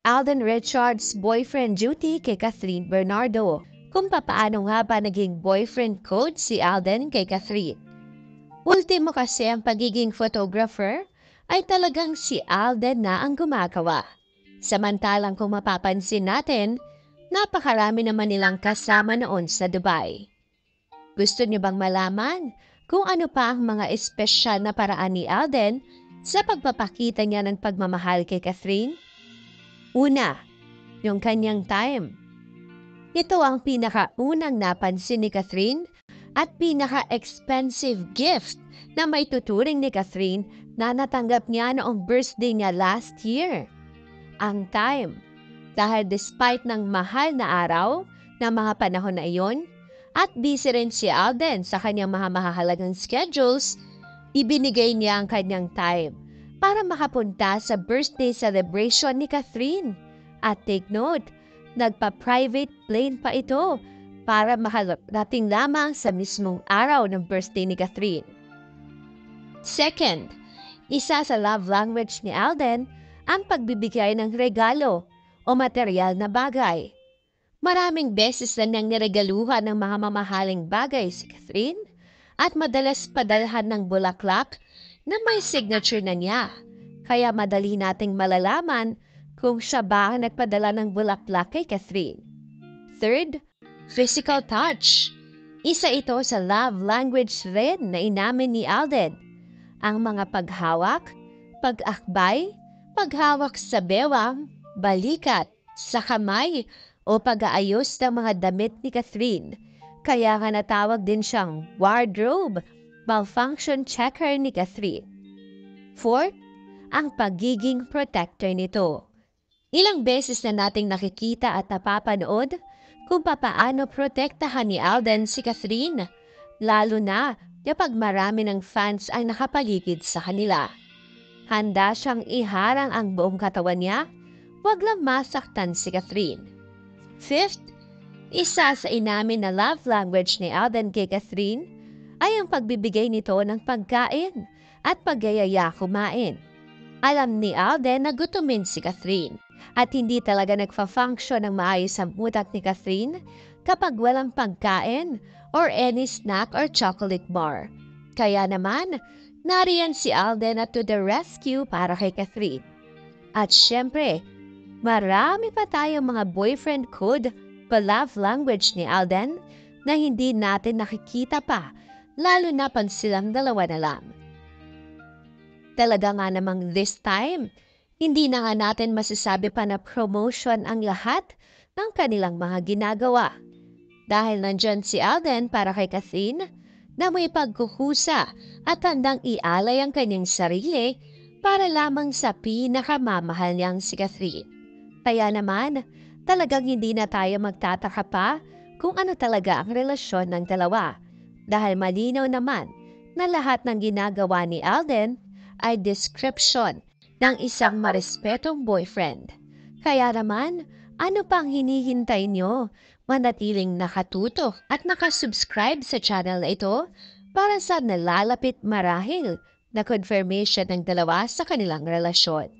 Alden Richards' boyfriend duty kay Catherine Bernardo. Kung papaano nga ba naging boyfriend code si Alden kay Catherine. Ultimo kasi ang pagiging photographer ay talagang si Alden na ang gumagawa. Samantalang kung mapapansin natin, napakarami naman nilang kasama noon sa Dubai. Gusto niyo bang malaman kung ano pa ang mga espesyal na paraan ni Alden sa pagpapakita niya ng pagmamahal kay Catherine? Una, yung kanyang time. Ito ang pinakaunang napansin ni Catherine at pinaka-expensive gift na may tuturing ni Catherine na natanggap niya noong birthday niya last year. Ang time. Dahil despite ng mahal na araw na mga panahon na iyon, at busy rin si Alden sa kanyang mga mahahalagang schedules, ibinigay niya ang kanyang time para makapunta sa birthday celebration ni Catherine. At take note, nagpa-private plane pa ito para makarating lamang sa mismong araw ng birthday ni Catherine. Second, isa sa love language ni Alden ang pagbibigay ng regalo o material na bagay. Maraming beses na niyang niregaluhan ng mga mamahaling bagay si Catherine at madalas padalhan ng bulaklak na may signature na niya. Kaya madali nating malalaman kung siya ba ang nagpadala ng bulaklak kay Catherine. Third, physical touch. Isa ito sa love language rin na inamin ni Alden. Ang mga paghawak, pag-akbay, paghawak sa bewang, balikat, sa kamay, o pag-aayos ng mga damit ni Catherine. Kaya nga natawag din siyang wardrobe, malfunction checker ni Catherine. Fourth, ang pagiging protector nito. Ilang beses na nating nakikita at napapanood kung papaano protektahan ni Alden si Catherine, lalo na kapag marami ng fans ang nakapaligid sa kanila. Handa siyang iharang ang buong katawan niya, wag lang masaktan si Catherine. Fifth, isa sa inamin na love language ni Alden kay Catherine ay ang pagbibigay nito ng pagkain at pagyayaya kumain. Alam ni Alden na gutumin si Catherine at hindi talaga nagfa-function ng maayos ang utak ni Catherine kapag walang pagkain or any snack or chocolate bar. Kaya naman, nariyan si Alden at to the rescue para kay Catherine. At syempre, marami pa tayong mga boyfriend code pa love language ni Alden na hindi natin nakikita pa, lalo na pag silang dalawa na lang. Talaga nga namang this time, hindi na nga natin masasabi pa na promotion ang lahat ng kanilang mga ginagawa. Dahil nandyan si Alden para kay Catherine na may pagkukusa at handang ialay ang kanyang sarili para lamang sa pinakamamahal niyang si Catherine. Kaya naman, talagang hindi na tayo magtataka pa kung ano talaga ang relasyon ng dalawa. Dahil malinaw naman na lahat ng ginagawa ni Alden ay description ng isang marespetong boyfriend. Kaya naman, ano pang hinihintay nyo? Manatiling nakatutok at nakasubscribe sa channel na ito para sa nalalapit marahil na confirmation ng dalawa sa kanilang relasyon.